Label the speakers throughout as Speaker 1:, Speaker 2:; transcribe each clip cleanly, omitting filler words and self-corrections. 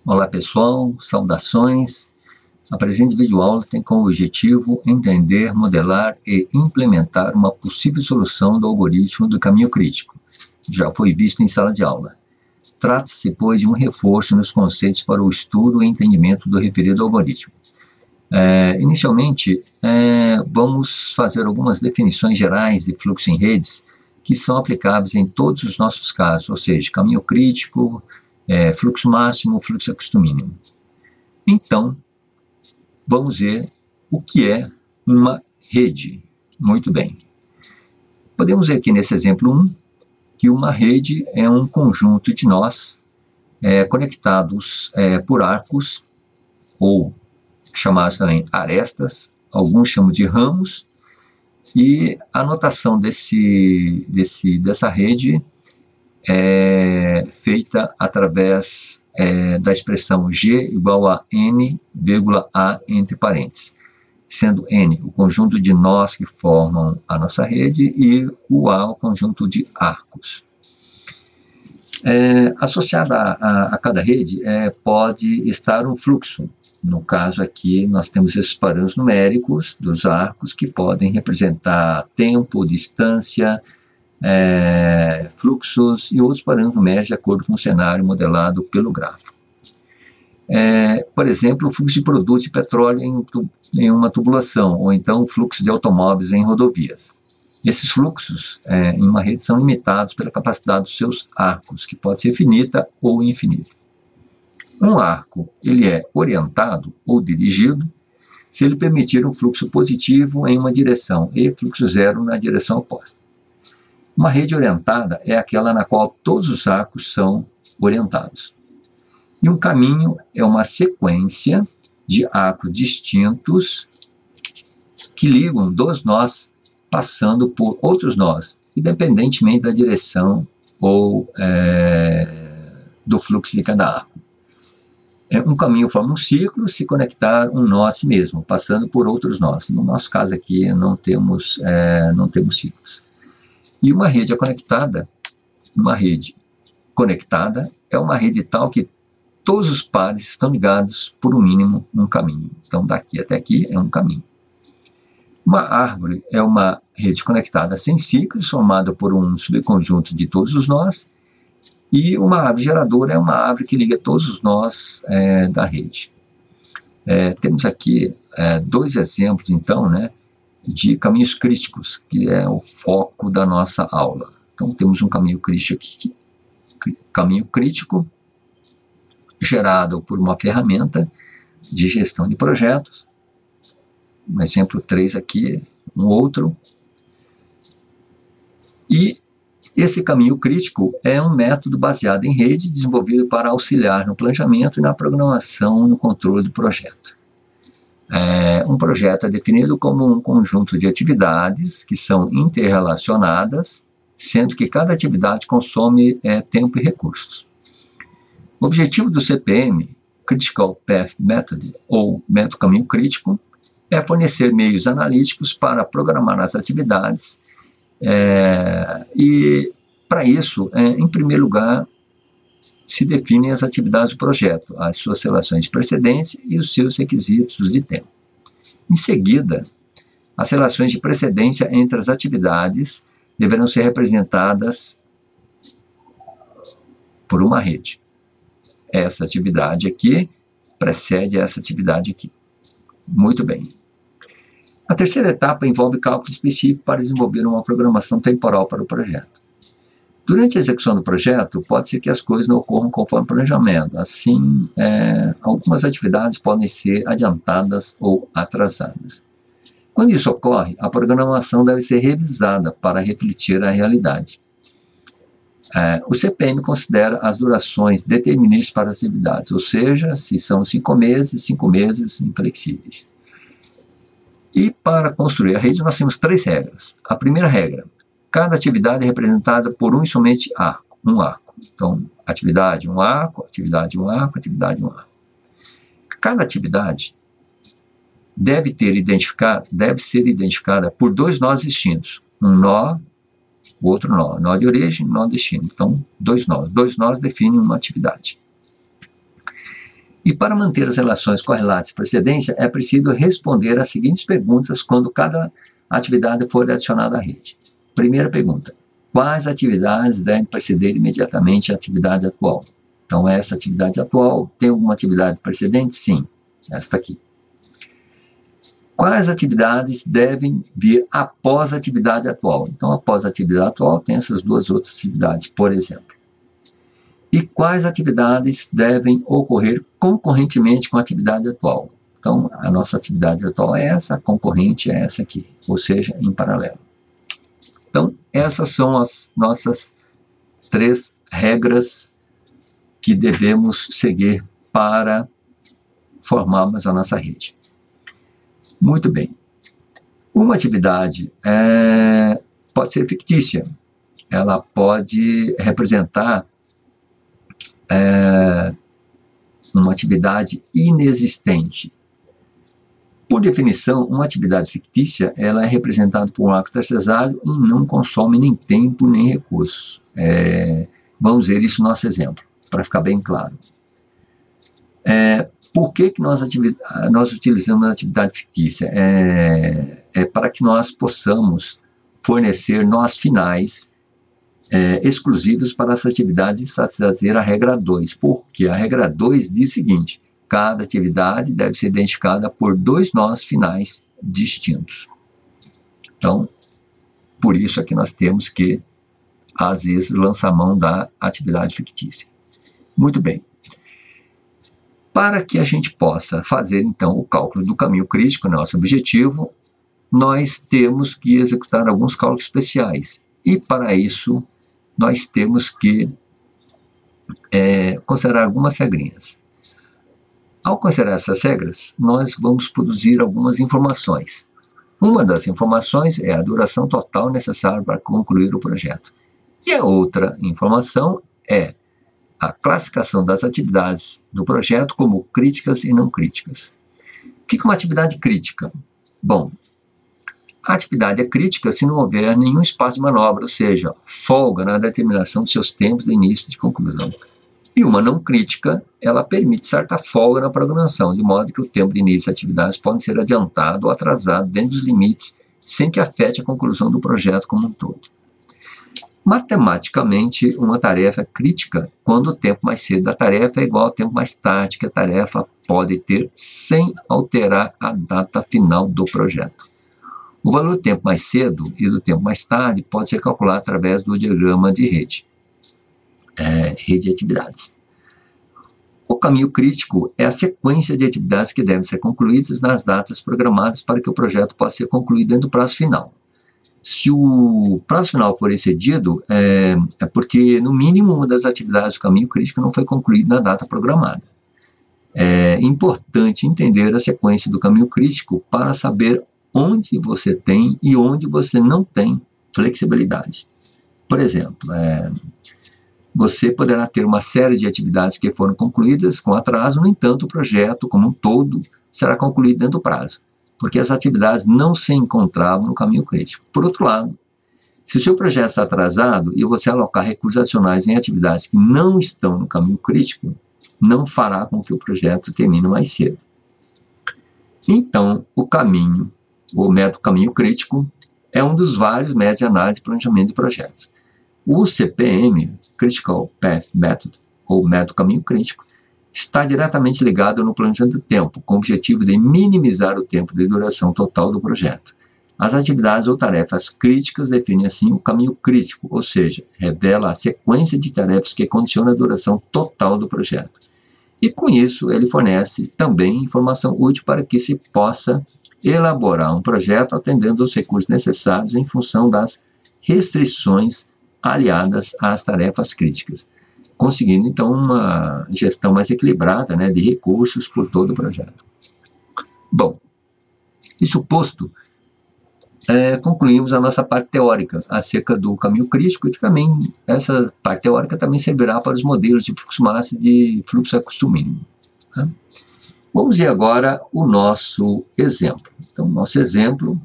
Speaker 1: Olá pessoal, saudações. A presente videoaula tem como objetivo entender, modelar e implementar uma possível solução do algoritmo do caminho crítico. Já foi visto em sala de aula. Trata-se, pois, de um reforço nos conceitos para o estudo e entendimento do referido algoritmo. Inicialmente, vamos fazer algumas definições gerais de fluxo em redes que são aplicáveis em todos os nossos casos, ou seja, caminho crítico, fluxo máximo, fluxo a custo mínimo. Então, vamos ver o que é uma rede. Muito bem. Podemos ver aqui nesse exemplo 1, que uma rede é um conjunto de nós conectados por arcos, ou chamados também arestas, alguns chamam de ramos, e a notação dessa rede é feita através da expressão G igual a N, A entre parênteses, sendo N o conjunto de nós que formam a nossa rede e o A o conjunto de arcos. Associada a cada rede pode estar um fluxo. No caso aqui, nós temos esses parâmetros numéricos dos arcos que podem representar tempo, distância, fluxos e outros parâmetros numéricos de acordo com o cenário modelado pelo gráfico. Por exemplo, o fluxo de produtos de petróleo em uma tubulação, ou então o fluxo de automóveis em rodovias. Esses fluxos em uma rede são limitados pela capacidade dos seus arcos, que pode ser finita ou infinita. Um arco ele é orientado ou dirigido se ele permitir um fluxo positivo em uma direção e fluxo zero na direção oposta. Uma rede orientada é aquela na qual todos os arcos são orientados. E um caminho é uma sequência de arcos distintos que ligam dois nós passando por outros nós, independentemente da direção ou do fluxo de cada arco. Um caminho forma um ciclo se conectar um nó a si mesmo, passando por outros nós. No nosso caso aqui não temos ciclos. E uma rede conectada é uma rede tal que todos os pares estão ligados por um mínimo um caminho. Então daqui até aqui é um caminho. Uma árvore é uma rede conectada sem ciclos, formada por um subconjunto de todos os nós. E uma árvore geradora é uma árvore que liga todos os nós da rede. Temos aqui dois exemplos, então, de caminhos críticos, que é o foco da nossa aula. Então, temos um caminho crítico gerado por uma ferramenta de gestão de projetos. Um exemplo 3 aqui, um outro. E esse caminho crítico é um método baseado em rede, desenvolvido para auxiliar no planejamento e na programação no controle do projeto. Um projeto é definido como um conjunto de atividades que são interrelacionadas, sendo que cada atividade consome tempo e recursos. O objetivo do CPM, Critical Path Method, ou método caminho crítico, é fornecer meios analíticos para programar as atividades. E para isso, em primeiro lugar, se definem as atividades do projeto, as suas relações de precedência e os seus requisitos de tempo. Em seguida, as relações de precedência entre as atividades deverão ser representadas por uma rede. Essa atividade aqui precede essa atividade aqui. Muito bem. A terceira etapa envolve cálculo específico para desenvolver uma programação temporal para o projeto. Durante a execução do projeto, pode ser que as coisas não ocorram conforme o planejamento. Assim, algumas atividades podem ser adiantadas ou atrasadas. Quando isso ocorre, a programação deve ser revisada para refletir a realidade. O CPM considera as durações deterministas para as atividades, ou seja, se são 5 meses inflexíveis. E para construir a rede, nós temos 3 regras. A primeira regra: cada atividade é representada por um e somente arco, um arco. Então, atividade, um arco, atividade, um arco, atividade, um arco. Cada atividade deve ser identificada por 2 nós distintos. Um nó, o outro nó de origem, nó de destino. Então, 2 nós. 2 nós definem uma atividade. E para manter as relações correlatas e precedência, é preciso responder as seguintes perguntas quando cada atividade for adicionada à rede. Primeira pergunta: quais atividades devem preceder imediatamente a atividade atual? Então, essa atividade atual tem alguma atividade precedente? Sim, esta aqui. Quais atividades devem vir após a atividade atual? Então, após a atividade atual, tem essas duas outras atividades, por exemplo. E quais atividades devem ocorrer concorrentemente com a atividade atual? Então, a nossa atividade atual é essa, a concorrente é essa aqui, ou seja, em paralelo. Então, essas são as nossas 3 regras que devemos seguir para formarmos a nossa rede. Muito bem. Uma atividade pode ser fictícia. Ela pode representar uma atividade inexistente. Por definição, uma atividade fictícia ela é representada por um arco tercesário e não consome nem tempo nem recursos. Vamos ver isso no nosso exemplo, para ficar bem claro. Por que nós utilizamos a atividade fictícia? Para que nós possamos fornecer nós finais exclusivos para essa atividade e satisfazer a regra 2. Porque a regra 2 diz o seguinte: cada atividade deve ser identificada por 2 nós finais distintos. Então, por isso é que nós temos que, às vezes, lançar mão da atividade fictícia. Muito bem. Para que a gente possa fazer, então, o cálculo do caminho crítico, nosso objetivo, nós temos que executar alguns cálculos especiais. E, para isso, nós temos que considerar algumas regrinhas. Ao considerar essas regras, nós vamos produzir algumas informações. Uma das informações é a duração total necessária para concluir o projeto. E a outra informação é a classificação das atividades do projeto como críticas e não críticas. O que é uma atividade crítica? Bom, a atividade é crítica se não houver nenhum espaço de manobra, ou seja, folga na determinação de seus tempos de início e de conclusão. E uma não crítica, ela permite certa folga na programação, de modo que o tempo de início de atividades pode ser adiantado ou atrasado dentro dos limites, sem que afete a conclusão do projeto como um todo. Matematicamente, uma tarefa é crítica quando o tempo mais cedo da tarefa é igual ao tempo mais tarde que a tarefa pode ter, sem alterar a data final do projeto. O valor do tempo mais cedo e do tempo mais tarde pode ser calculado através do diagrama de rede de atividades. O caminho crítico é a sequência de atividades que devem ser concluídas nas datas programadas para que o projeto possa ser concluído dentro do prazo final. Se o prazo final for excedido, é porque, no mínimo, uma das atividades do caminho crítico não foi concluída na data programada. É importante entender a sequência do caminho crítico para saber onde você tem e onde você não tem flexibilidade. Por exemplo, você poderá ter uma série de atividades que foram concluídas com atraso, no entanto, o projeto como um todo será concluído dentro do prazo, porque as atividades não se encontravam no caminho crítico. Por outro lado, se o seu projeto está atrasado e você alocar recursos adicionais em atividades que não estão no caminho crítico, não fará com que o projeto termine mais cedo. Então, o método caminho crítico, é um dos vários métodos de análise e planejamento de projetos. O CPM, Critical Path Method, ou método caminho crítico, está diretamente ligado no planejamento do tempo, com o objetivo de minimizar o tempo de duração total do projeto. As atividades ou tarefas críticas definem assim o caminho crítico, ou seja, revela a sequência de tarefas que condiciona a duração total do projeto. E com isso ele fornece também informação útil para que se possa elaborar um projeto atendendo aos recursos necessários em função das restrições aliadas às tarefas críticas, conseguindo então uma gestão mais equilibrada, de recursos por todo o projeto. Bom, isso posto, concluímos a nossa parte teórica acerca do caminho crítico, e também essa parte teórica também servirá para os modelos de fluxo massa e de fluxo a custo mínimo. Tá? Vamos ver agora o nosso exemplo. Então, nosso exemplo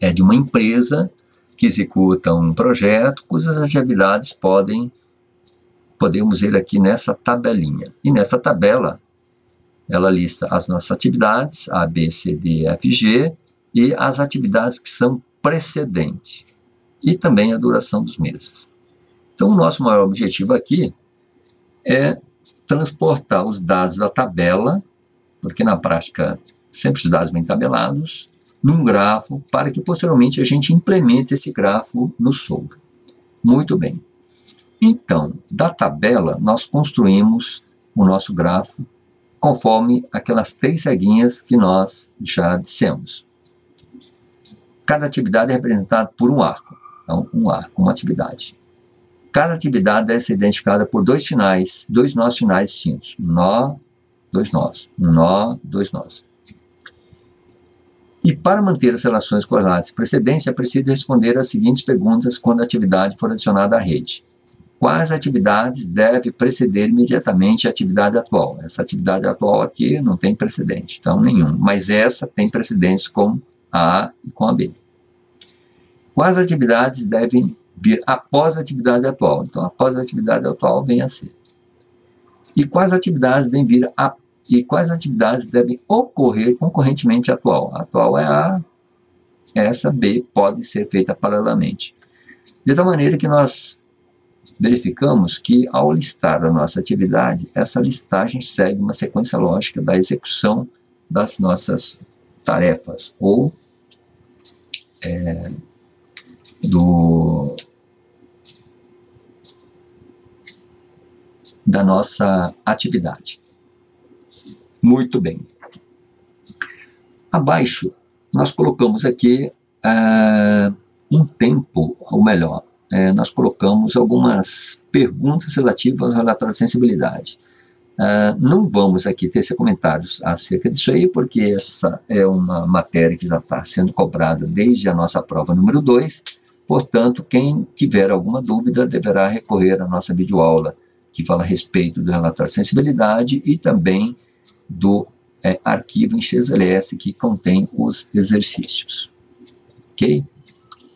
Speaker 1: é de uma empresa que executa um projeto cujas atividades podem podemos ver aqui nessa tabelinha. E nessa tabela, ela lista as nossas atividades, A, B, C, D, F, G, e as atividades que são precedentes, e também a duração dos meses. Então, o nosso maior objetivo aqui é transportar os dados da tabela, porque na prática sempre os dados bem tabelados, num grafo, para que posteriormente a gente implemente esse grafo no Solver. Muito bem. Então, da tabela, nós construímos o nosso grafo conforme aquelas 3 ceguinhas que nós já dissemos. Cada atividade é representada por um arco. Então, um arco, uma atividade. Cada atividade deve ser identificada por 2 finais, 2 nós finais distintos. Um nó, 2 nós. Um nó, 2 nós. E para manter as relações correlatas de precedência, é preciso responder as seguintes perguntas quando a atividade for adicionada à rede. Quais atividades devem preceder imediatamente a atividade atual? Essa atividade atual aqui não tem precedente, então nenhum. Mas essa tem precedentes com a A e com a B. Quais atividades devem vir após a atividade atual? Então, após a atividade atual, vem a C. E quais atividades devem vir e quais atividades devem ocorrer concorrentemente à atual? A atual é A, essa B pode ser feita paralelamente. De tal maneira que nós verificamos que, ao listar a nossa atividade, essa listagem segue uma sequência lógica da execução das nossas tarefas, ou da nossa atividade. Muito bem. Abaixo, nós colocamos aqui um tempo, ou melhor, nós colocamos algumas perguntas relativas ao relatório de sensibilidade. Não vamos aqui tecer comentários acerca disso aí, porque essa é uma matéria que já está sendo cobrada desde a nossa prova número 2, portanto, quem tiver alguma dúvida deverá recorrer à nossa videoaula, que fala a respeito do relatório de sensibilidade e também do arquivo em XLS que contém os exercícios. Ok?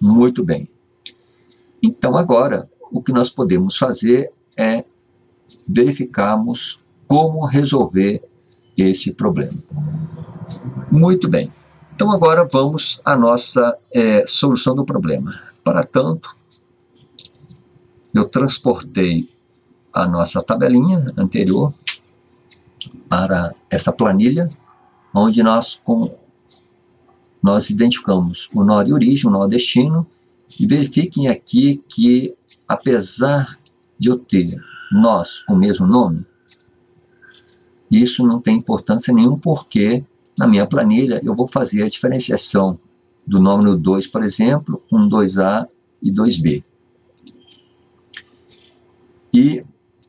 Speaker 1: Muito bem. Então, agora, o que nós podemos fazer é verificarmos como resolver esse problema. Muito bem. Então, agora vamos à nossa solução do problema. Para tanto, eu transportei a nossa tabelinha anterior para essa planilha, onde nós identificamos o nó de origem, o nó destino, e verifiquem aqui que, apesar de eu ter nós com o mesmo nome, isso não tem importância nenhuma, porque na minha planilha eu vou fazer a diferenciação do número 2, por exemplo, com 2A e 2B. E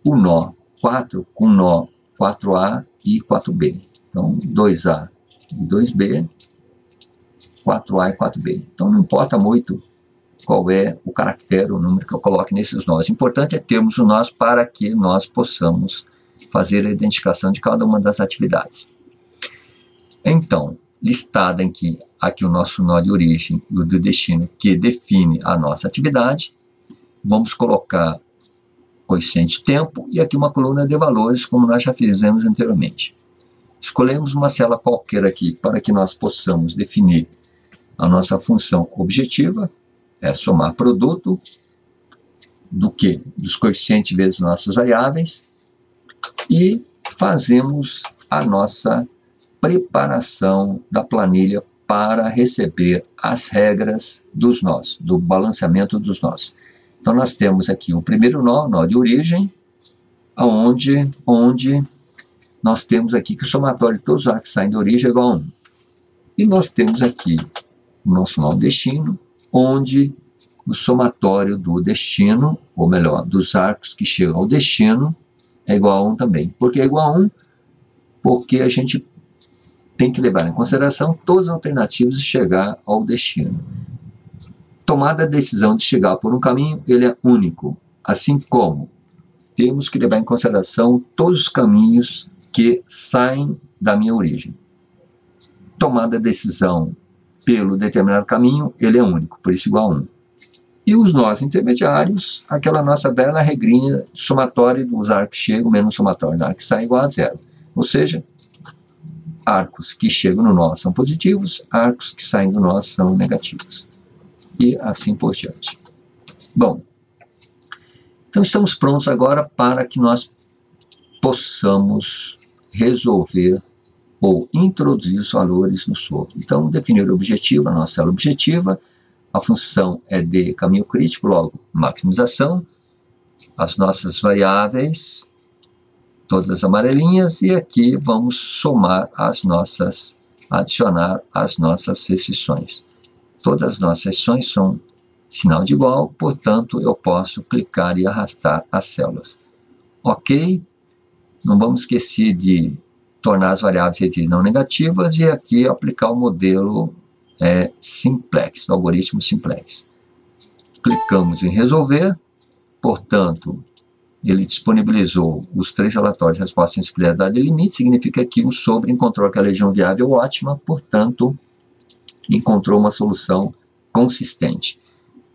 Speaker 1: o nó 4 com nó 4A e 4B. Então, 2A e 2B, 4A e 4B. Então, não importa muito qual é o caractere, o número que eu coloque nesses nós. O importante é termos o nós para que nós possamos fazer a identificação de cada uma das atividades. Então, listada aqui o nosso nó de origem e o do destino, que define a nossa atividade, vamos colocar coeficiente de tempo e aqui uma coluna de valores, como nós já fizemos anteriormente. Escolhemos uma célula qualquer aqui para que nós possamos definir a nossa função objetiva, somar produto dos coeficientes vezes nossas variáveis, e fazemos a nossa preparação da planilha para receber as regras dos nós, do balanceamento dos nós. Então, nós temos aqui o primeiro nó, nó de origem, onde nós temos aqui que o somatório de todos os arcos que saem da origem é igual a 1. E nós temos aqui o nosso nó destino, onde o somatório do destino, ou melhor, dos arcos que chegam ao destino, é igual a 1 também. Por que é igual a 1? Porque a gente tem que levar em consideração todas as alternativas de chegar ao destino. Tomada a decisão de chegar por um caminho, ele é único. Assim como temos que levar em consideração todos os caminhos que saem da minha origem. Tomada a decisão pelo determinado caminho, ele é único, por isso igual a 1. E os nós intermediários, aquela nossa bela regrinha somatória dos arcos chegam menos somatório do arco que sai igual a zero. Ou seja, arcos que chegam no nó são positivos, arcos que saem do nó são negativos. E assim por diante. Bom, então estamos prontos agora para que nós possamos resolver ou introduzir os valores no soro. Então, definir o objetivo, a nossa célula objetiva, a função é de caminho crítico, logo, maximização, as nossas variáveis, todas amarelinhas, e aqui vamos somar adicionar as nossas exceções. Todas as nossas exceções são sinal de igual, portanto, eu posso clicar e arrastar as células. Ok, não vamos esquecer de tornar as variáveis restritivas não negativas e aqui aplicar o modelo simplex, o algoritmo simplex. Clicamos em resolver, portanto, ele disponibilizou os 3 relatórios de resposta sem sensibilidade e limite, significa que o sobre encontrou aquela região viável ótima, portanto, encontrou uma solução consistente.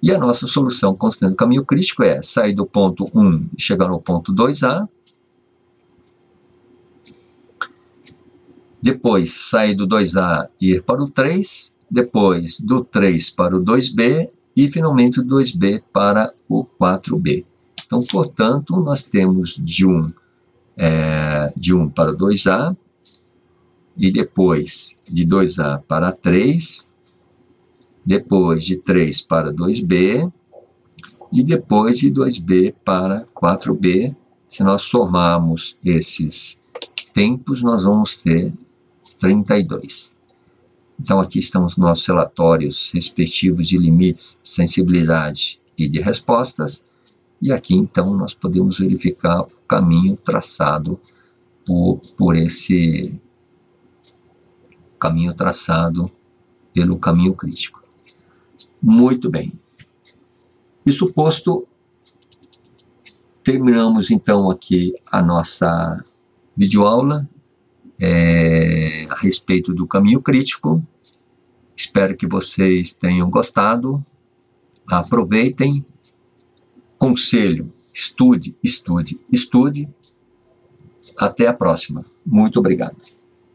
Speaker 1: E a nossa solução consistente do caminho crítico é sair do ponto 1 e chegar no ponto 2A, depois sair do 2A e ir para o 3, depois do 3 para o 2B e finalmente do 2B para o 4B. Então, portanto, nós temos de 1 para o 2A e depois de 2A para 3, depois de 3 para 2B e depois de 2B para 4B. Se nós somarmos esses tempos, nós vamos ter 32. Então, aqui estão os nossos relatórios respectivos de limites, sensibilidade e de respostas. E aqui, então, nós podemos verificar o caminho traçado pelo caminho crítico. Muito bem. Isso posto, terminamos, então, aqui a nossa videoaula a respeito do caminho crítico. Espero que vocês tenham gostado. Aproveitem. Conselho: estude, estude, estude. Até a próxima. Muito obrigado.